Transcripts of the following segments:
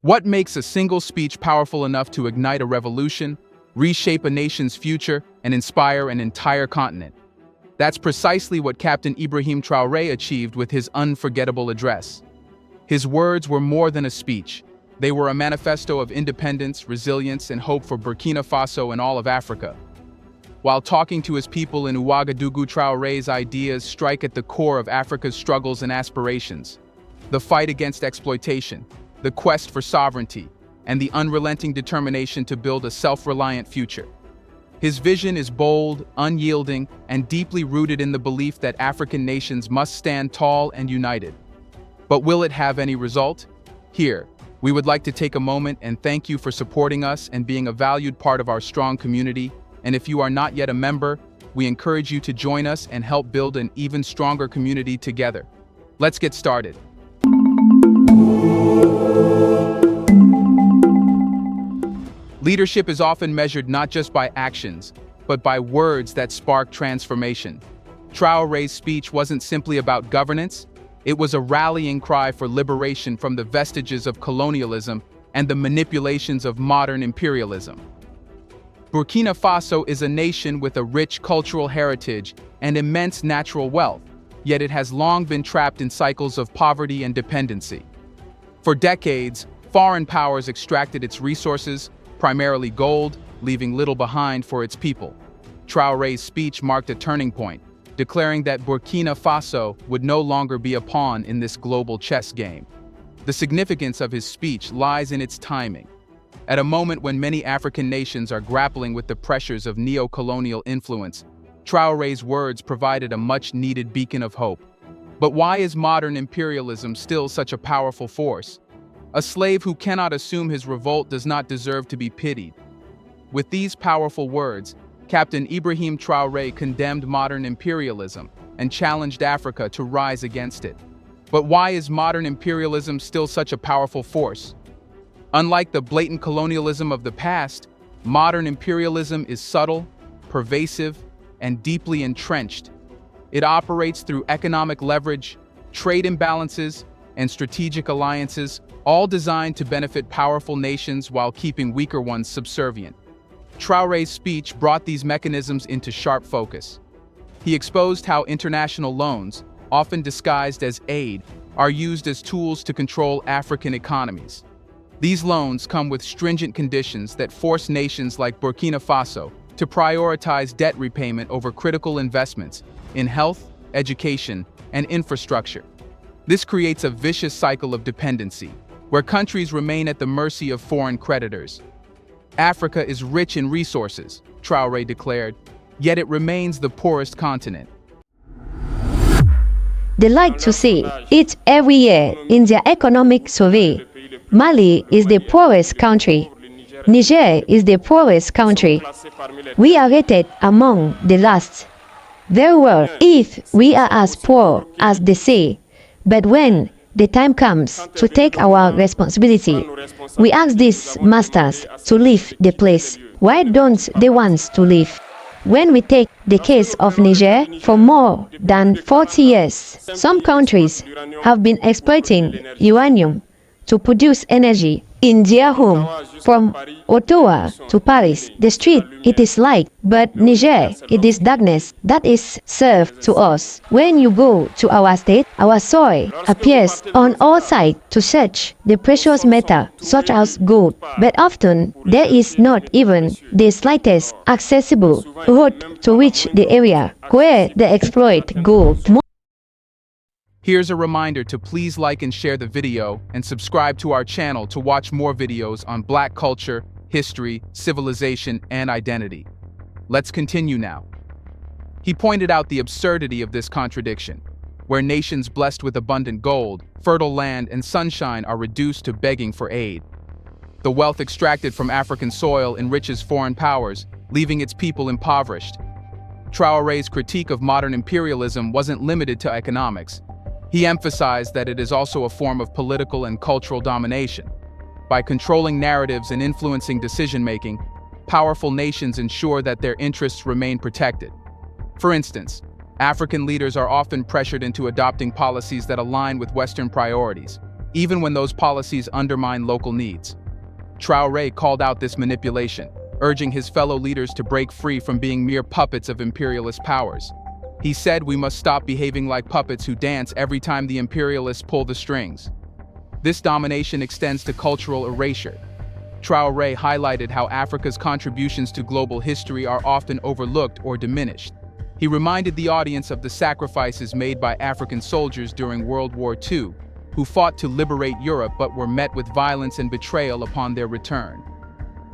What makes a single speech powerful enough to ignite a revolution, reshape a nation's future, and inspire an entire continent? That's precisely what Captain Ibrahim Traoré achieved with his unforgettable address. His words were more than a speech. They were a manifesto of independence, resilience, and hope for Burkina Faso and all of Africa. While talking to his people in Ouagadougou, Traoré's ideas strike at the core of Africa's struggles and aspirations. The fight against exploitation, the quest for sovereignty, and the unrelenting determination to build a self-reliant future. His vision is bold, unyielding, and deeply rooted in the belief that African nations must stand tall and united. But will it have any result? Here, we would like to take a moment and thank you for supporting us and being a valued part of our strong community. And if you are not yet a member, we encourage you to join us and help build an even stronger community together. Let's get started. Leadership is often measured not just by actions, but by words that spark transformation. Traoré's speech wasn't simply about governance, it was a rallying cry for liberation from the vestiges of colonialism and the manipulations of modern imperialism. Burkina Faso is a nation with a rich cultural heritage and immense natural wealth, yet it has long been trapped in cycles of poverty and dependency. For decades, foreign powers extracted its resources, primarily gold, leaving little behind for its people. Traoré's speech marked a turning point, declaring that Burkina Faso would no longer be a pawn in this global chess game. The significance of his speech lies in its timing. At a moment when many African nations are grappling with the pressures of neo-colonial influence, Traoré's words provided a much-needed beacon of hope. But why is modern imperialism still such a powerful force? A slave who cannot assume his revolt does not deserve to be pitied. With these powerful words, Captain Ibrahim Traoré condemned modern imperialism and challenged Africa to rise against it. But why is modern imperialism still such a powerful force? Unlike the blatant colonialism of the past, modern imperialism is subtle, pervasive, and deeply entrenched. It operates through economic leverage, trade imbalances, and strategic alliances, all designed to benefit powerful nations while keeping weaker ones subservient. Traoré's speech brought these mechanisms into sharp focus. He exposed how international loans, often disguised as aid, are used as tools to control African economies. These loans come with stringent conditions that force nations like Burkina Faso to prioritize debt repayment over critical investments in health, education, and infrastructure. This creates a vicious cycle of dependency, where countries remain at the mercy of foreign creditors. Africa is rich in resources, Traoré declared, yet it remains the poorest continent. They like to see it every year in their economic survey. Mali is the poorest country. Niger is the poorest country. We are rated among the last. Very well, if we are as poor as they say, but when the time comes to take our responsibility, we ask these masters to leave the place. Why don't they want to leave? When we take the case of Niger, for more than 40 years, some countries have been exploiting uranium to produce energy in their home. From Ottawa to Paris, the street, it is light, but Niger, it is darkness that is served to us. When you go to our state, our soil appears on all sides to search the precious metal, such as gold, but often there is not even the slightest accessible road to reach the area where they exploit gold. Here's a reminder to please like and share the video and subscribe to our channel to watch more videos on Black culture, history, civilization, and identity. Let's continue now. He pointed out the absurdity of this contradiction, where nations blessed with abundant gold, fertile land, and sunshine are reduced to begging for aid. The wealth extracted from African soil enriches foreign powers, leaving its people impoverished. Traoré's critique of modern imperialism wasn't limited to economics. He emphasized that it is also a form of political and cultural domination. By controlling narratives and influencing decision-making, powerful nations ensure that their interests remain protected. For instance, African leaders are often pressured into adopting policies that align with Western priorities, even when those policies undermine local needs. Traoré called out this manipulation, urging his fellow leaders to break free from being mere puppets of imperialist powers. He said we must stop behaving like puppets who dance every time the imperialists pull the strings. This domination extends to cultural erasure. Traoré highlighted how Africa's contributions to global history are often overlooked or diminished. He reminded the audience of the sacrifices made by African soldiers during World War II, who fought to liberate Europe but were met with violence and betrayal upon their return.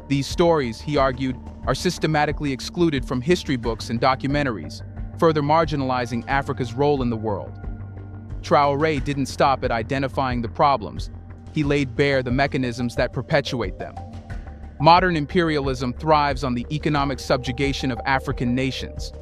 These stories, he argued, are systematically excluded from history books and documentaries, further marginalizing Africa's role in the world. Traoré didn't stop at identifying the problems. He laid bare the mechanisms that perpetuate them. Modern imperialism thrives on the economic subjugation of African nations.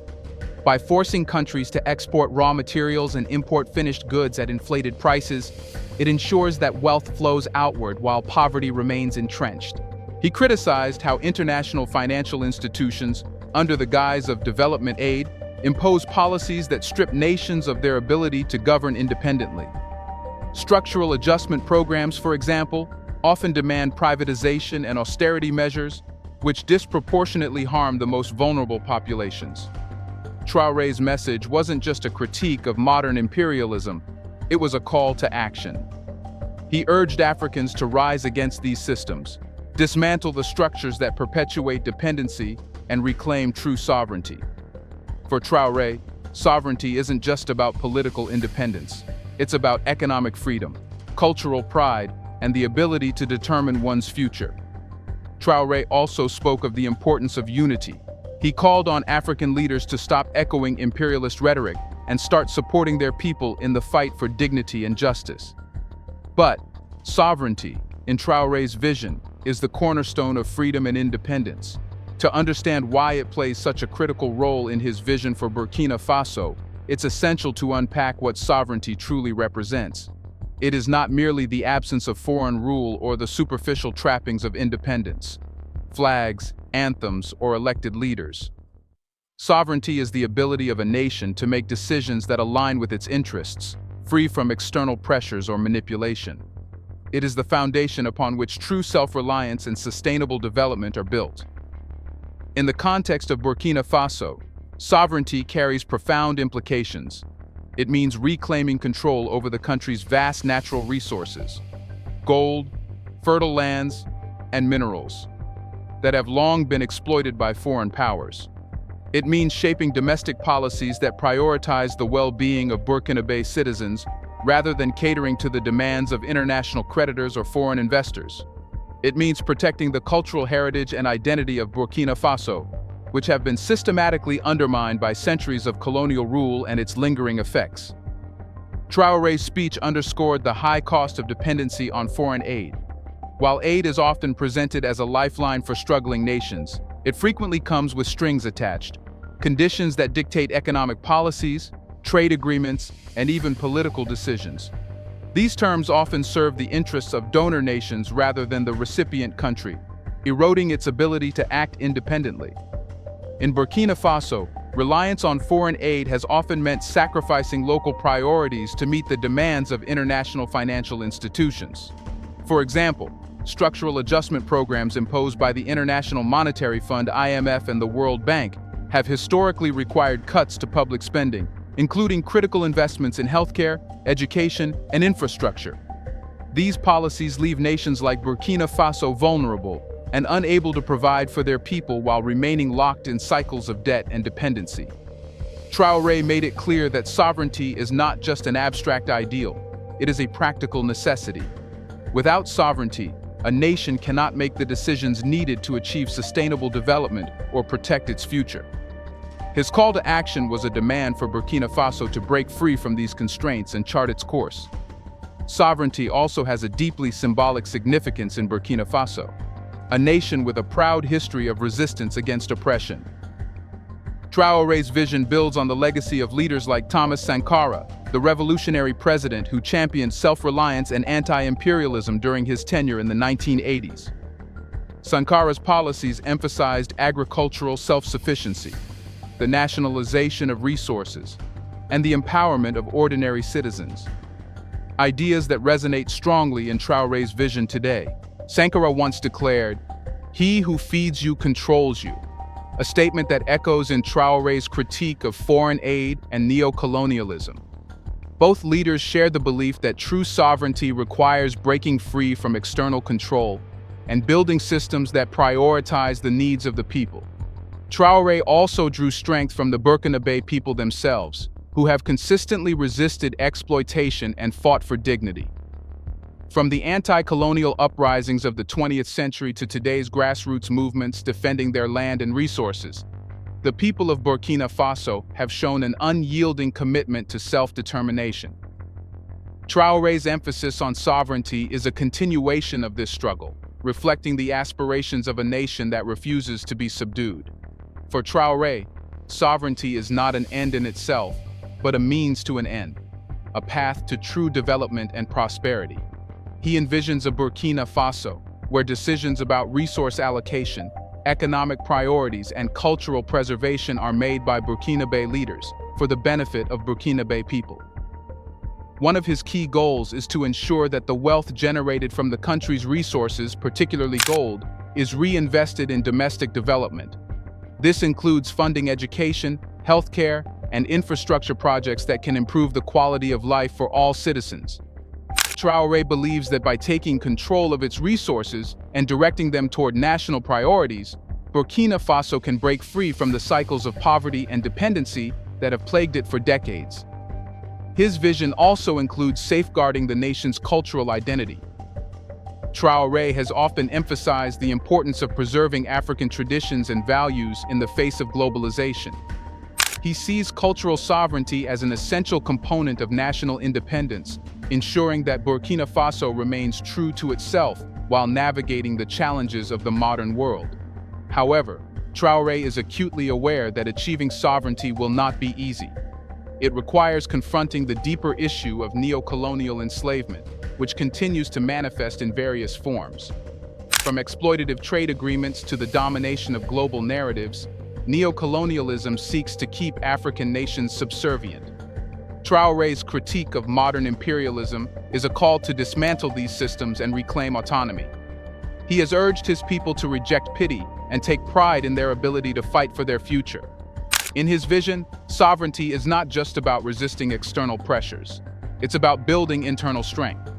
By forcing countries to export raw materials and import finished goods at inflated prices, it ensures that wealth flows outward while poverty remains entrenched. He criticized how international financial institutions, under the guise of development aid, impose policies that strip nations of their ability to govern independently. Structural adjustment programs, for example, often demand privatization and austerity measures, which disproportionately harm the most vulnerable populations. Traoré's message wasn't just a critique of modern imperialism, it was a call to action. He urged Africans to rise against these systems, dismantle the structures that perpetuate dependency, and reclaim true sovereignty. For Traoré, sovereignty isn't just about political independence. It's about economic freedom, cultural pride, and the ability to determine one's future. Traoré also spoke of the importance of unity. He called on African leaders to stop echoing imperialist rhetoric and start supporting their people in the fight for dignity and justice. But sovereignty, in Traoré's vision, is the cornerstone of freedom and independence. To understand why it plays such a critical role in his vision for Burkina Faso, it's essential to unpack what sovereignty truly represents. It is not merely the absence of foreign rule or the superficial trappings of independence, flags, anthems, or elected leaders. Sovereignty is the ability of a nation to make decisions that align with its interests, free from external pressures or manipulation. It is the foundation upon which true self-reliance and sustainable development are built. In the context of Burkina Faso, sovereignty carries profound implications. It means reclaiming control over the country's vast natural resources, gold, fertile lands, and minerals, that have long been exploited by foreign powers. It means shaping domestic policies that prioritize the well-being of Burkinabe citizens rather than catering to the demands of international creditors or foreign investors. It means protecting the cultural heritage and identity of Burkina Faso, which have been systematically undermined by centuries of colonial rule and its lingering effects. Traoré's speech underscored the high cost of dependency on foreign aid. While aid is often presented as a lifeline for struggling nations, it frequently comes with strings attached, conditions that dictate economic policies, trade agreements, and even political decisions. These terms often serve the interests of donor nations rather than the recipient country, eroding its ability to act independently. In Burkina Faso, reliance on foreign aid has often meant sacrificing local priorities to meet the demands of international financial institutions. For example, structural adjustment programs imposed by the International Monetary Fund (IMF) and the World Bank have historically required cuts to public spending, including critical investments in healthcare, education, and infrastructure. These policies leave nations like Burkina Faso vulnerable and unable to provide for their people while remaining locked in cycles of debt and dependency. Traoré made it clear that sovereignty is not just an abstract ideal, it is a practical necessity. Without sovereignty, a nation cannot make the decisions needed to achieve sustainable development or protect its future. His call to action was a demand for Burkina Faso to break free from these constraints and chart its course. Sovereignty also has a deeply symbolic significance in Burkina Faso, a nation with a proud history of resistance against oppression. Traoré's vision builds on the legacy of leaders like Thomas Sankara, the revolutionary president who championed self-reliance and anti-imperialism during his tenure in the 1980s. Sankara's policies emphasized agricultural self-sufficiency, the nationalization of resources, and the empowerment of ordinary citizens. ideas that resonate strongly in Traoré's vision today. Sankara once declared, "He who feeds you controls you," a statement that echoes in Traoré's critique of foreign aid and neo-colonialism. Both leaders share the belief that true sovereignty requires breaking free from external control and building systems that prioritize the needs of the people. Traoré also drew strength from the Burkinabe people themselves, who have consistently resisted exploitation and fought for dignity. From the anti-colonial uprisings of the 20th century to today's grassroots movements defending their land and resources, the people of Burkina Faso have shown an unyielding commitment to self-determination. Traoré's emphasis on sovereignty is a continuation of this struggle, reflecting the aspirations of a nation that refuses to be subdued. For Traoré, sovereignty is not an end in itself, but a means to an end, a path to true development and prosperity. He envisions a Burkina Faso, where decisions about resource allocation, economic priorities, and cultural preservation are made by Burkinabe leaders for the benefit of Burkinabe people. One of his key goals is to ensure that the wealth generated from the country's resources, particularly gold, is reinvested in domestic development. This includes funding education, healthcare, and infrastructure projects that can improve the quality of life for all citizens. Traoré believes that by taking control of its resources and directing them toward national priorities, Burkina Faso can break free from the cycles of poverty and dependency that have plagued it for decades. His vision also includes safeguarding the nation's cultural identity. Traoré has often emphasized the importance of preserving African traditions and values in the face of globalization. He sees cultural sovereignty as an essential component of national independence, ensuring that Burkina Faso remains true to itself while navigating the challenges of the modern world. However, Traoré is acutely aware that achieving sovereignty will not be easy. It requires confronting the deeper issue of neo-colonial enslavement, which continues to manifest in various forms. From exploitative trade agreements to the domination of global narratives, neo-colonialism seeks to keep African nations subservient. Traoré's critique of modern imperialism is a call to dismantle these systems and reclaim autonomy. He has urged his people to reject pity and take pride in their ability to fight for their future. In his vision, sovereignty is not just about resisting external pressures. It's about building internal strength.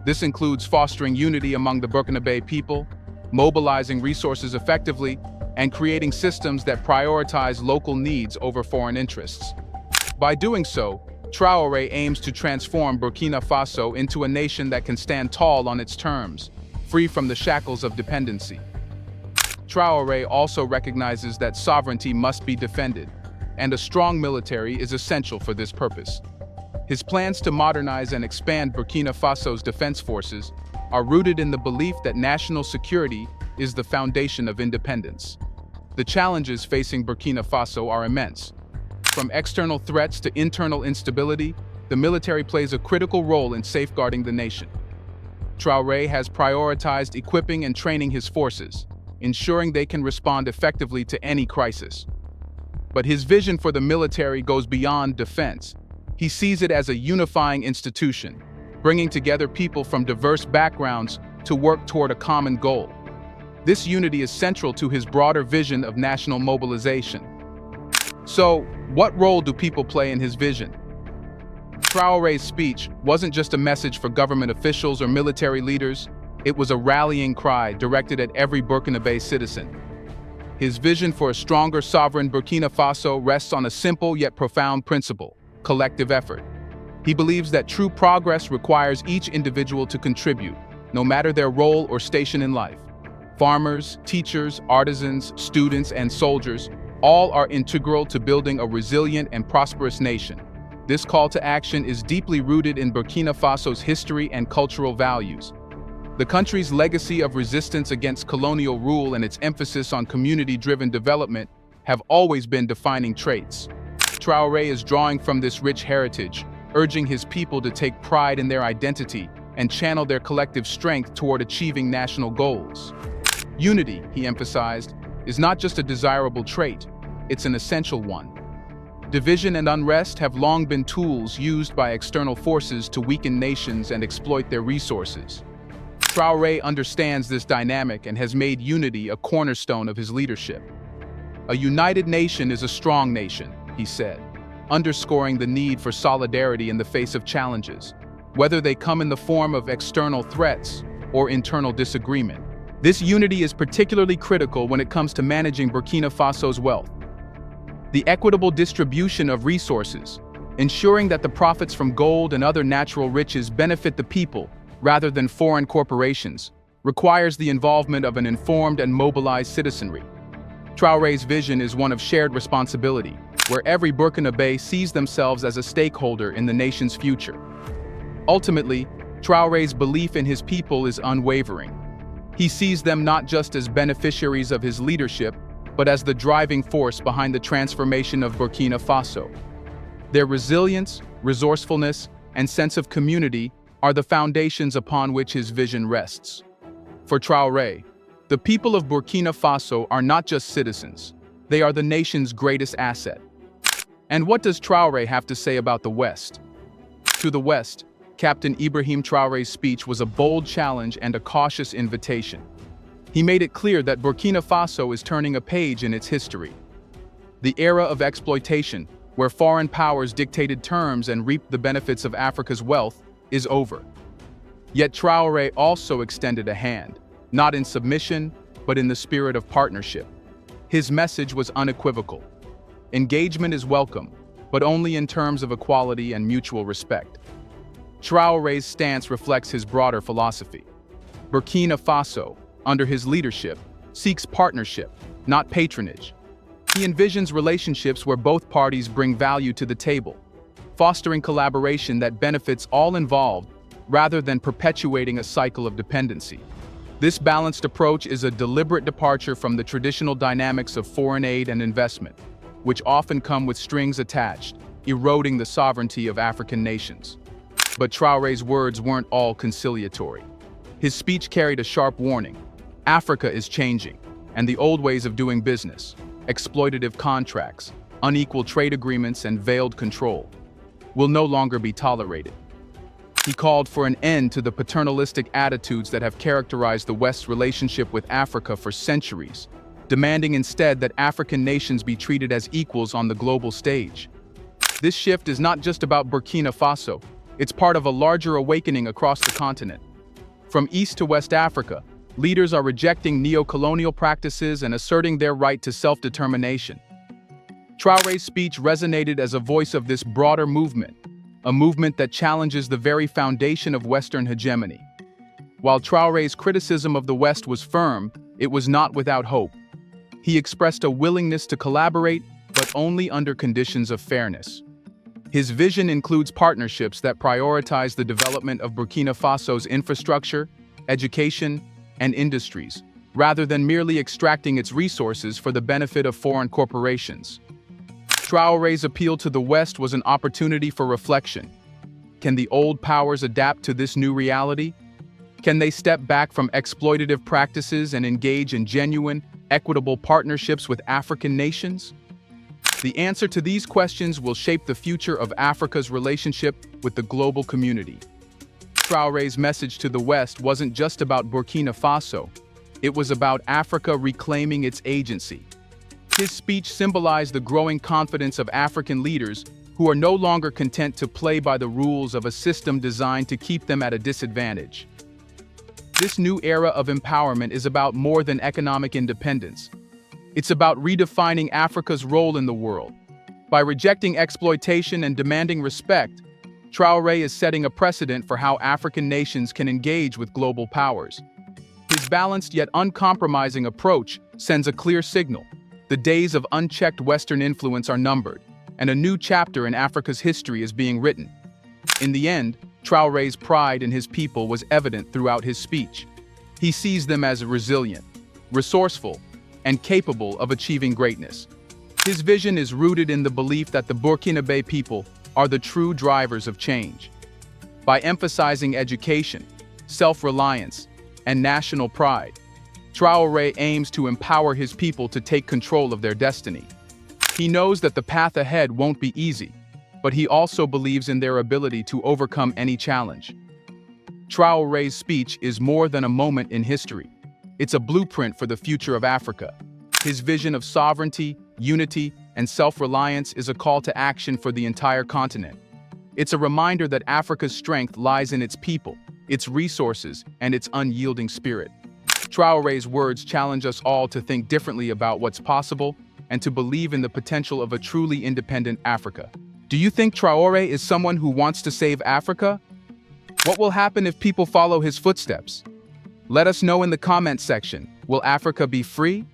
This includes fostering unity among the Burkinabe people, mobilizing resources effectively, and creating systems that prioritize local needs over foreign interests. By doing so, Traoré aims to transform Burkina Faso into a nation that can stand tall on its terms, free from the shackles of dependency. Traoré also recognizes that sovereignty must be defended, and a strong military is essential for this purpose. His plans to modernize and expand Burkina Faso's defense forces are rooted in the belief that national security is the foundation of independence. The challenges facing Burkina Faso are immense. From external threats to internal instability, the military plays a critical role in safeguarding the nation. Traoré has prioritized equipping and training his forces, ensuring they can respond effectively to any crisis. But his vision for the military goes beyond defense. He sees it as a unifying institution, bringing together people from diverse backgrounds to work toward a common goal. This unity is central to his broader vision of national mobilization. So, what role do people play in his vision? Traoré's speech wasn't just a message for government officials or military leaders, it was a rallying cry directed at every Burkinabe citizen. His vision for a stronger, sovereign Burkina Faso rests on a simple yet profound principle: collective effort. He believes that true progress requires each individual to contribute, no matter their role or station in life. Farmers, teachers, artisans, students, and soldiers all are integral to building a resilient and prosperous nation. This call to action is deeply rooted in Burkina Faso's history and cultural values. The country's legacy of resistance against colonial rule and its emphasis on community-driven development have always been defining traits. Traoré is drawing from this rich heritage, urging his people to take pride in their identity and channel their collective strength toward achieving national goals. Unity, he emphasized, is not just a desirable trait, it's an essential one. Division and unrest have long been tools used by external forces to weaken nations and exploit their resources. Traoré understands this dynamic and has made unity a cornerstone of his leadership. "A united nation is a strong nation," he said, underscoring the need for solidarity in the face of challenges, whether they come in the form of external threats or internal disagreement. This unity is particularly critical when it comes to managing Burkina Faso's wealth. The equitable distribution of resources, ensuring that the profits from gold and other natural riches benefit the people rather than foreign corporations, requires the involvement of an informed and mobilized citizenry. Traoré's vision is one of shared responsibility, where every Burkinabe sees themselves as a stakeholder in the nation's future. Ultimately, Traoré's belief in his people is unwavering. He sees them not just as beneficiaries of his leadership, but as the driving force behind the transformation of Burkina Faso. Their resilience, resourcefulness, and sense of community are the foundations upon which his vision rests. For Traoré, the people of Burkina Faso are not just citizens, they are the nation's greatest asset. And what does Traoré have to say about the West? To the West, Captain Ibrahim Traoré's speech was a bold challenge and a cautious invitation. He made it clear that Burkina Faso is turning a page in its history. The era of exploitation, where foreign powers dictated terms and reaped the benefits of Africa's wealth, is over. Yet Traoré also extended a hand, not in submission, but in the spirit of partnership. His message was unequivocal. Engagement is welcome, but only in terms of equality and mutual respect. Traoré's stance reflects his broader philosophy. Burkina Faso, under his leadership, seeks partnership, not patronage. He envisions relationships where both parties bring value to the table, fostering collaboration that benefits all involved rather than perpetuating a cycle of dependency. This balanced approach is a deliberate departure from the traditional dynamics of foreign aid and investment, which often come with strings attached, eroding the sovereignty of African nations. But Traoré's words weren't all conciliatory. His speech carried a sharp warning. Africa is changing, and the old ways of doing business, exploitative contracts, unequal trade agreements, and veiled control, will no longer be tolerated. He called for an end to the paternalistic attitudes that have characterized the West's relationship with Africa for centuries, demanding instead that African nations be treated as equals on the global stage. This shift is not just about Burkina Faso, it's part of a larger awakening across the continent. From East to West Africa, leaders are rejecting neo-colonial practices and asserting their right to self-determination. Traoré's speech resonated as a voice of this broader movement, a movement that challenges the very foundation of Western hegemony. While Traoré's criticism of the West was firm, it was not without hope. He expressed a willingness to collaborate, but only under conditions of fairness. His vision includes partnerships that prioritize the development of Burkina Faso's infrastructure, education, and industries, rather than merely extracting its resources for the benefit of foreign corporations. Traoré's appeal to the West was an opportunity for reflection. Can the old powers adapt to this new reality? Can they step back from exploitative practices and engage in genuine, equitable partnerships with African nations? The answer to these questions will shape the future of Africa's relationship with the global community. Traoré's message to the West wasn't just about Burkina Faso. It was about Africa reclaiming its agency. His speech symbolized the growing confidence of African leaders who are no longer content to play by the rules of a system designed to keep them at a disadvantage. This new era of empowerment is about more than economic independence. It's about redefining Africa's role in the world. By rejecting exploitation and demanding respect, Traoré is setting a precedent for how African nations can engage with global powers. His balanced yet uncompromising approach sends a clear signal. The days of unchecked Western influence are numbered, and a new chapter in Africa's history is being written. In the end, Traoré's pride in his people was evident throughout his speech. He sees them as resilient, resourceful, and capable of achieving greatness. His vision is rooted in the belief that the Burkinabe people are the true drivers of change. By emphasizing education, self-reliance, and national pride, Traoré aims to empower his people to take control of their destiny. He knows that the path ahead won't be easy, but he also believes in their ability to overcome any challenge. Traoré's speech is more than a moment in history. It's a blueprint for the future of Africa. His vision of sovereignty, unity, and self-reliance is a call to action for the entire continent. It's a reminder that Africa's strength lies in its people, its resources, and its unyielding spirit. Traoré's words challenge us all to think differently about what's possible and to believe in the potential of a truly independent Africa. Do you think Traoré is someone who wants to save Africa? What will happen if people follow his footsteps? Let us know in the comments section. Will Africa be free?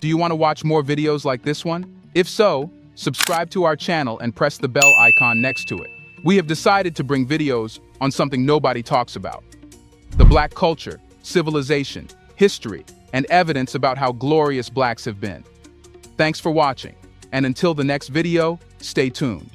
Do you want to watch more videos like this one? If so, subscribe to our channel and press the bell icon next to it. We have decided to bring videos on something nobody talks about: the Black culture, civilization, history, and evidence about how glorious Blacks have been. Thanks for watching, and until the next video, stay tuned.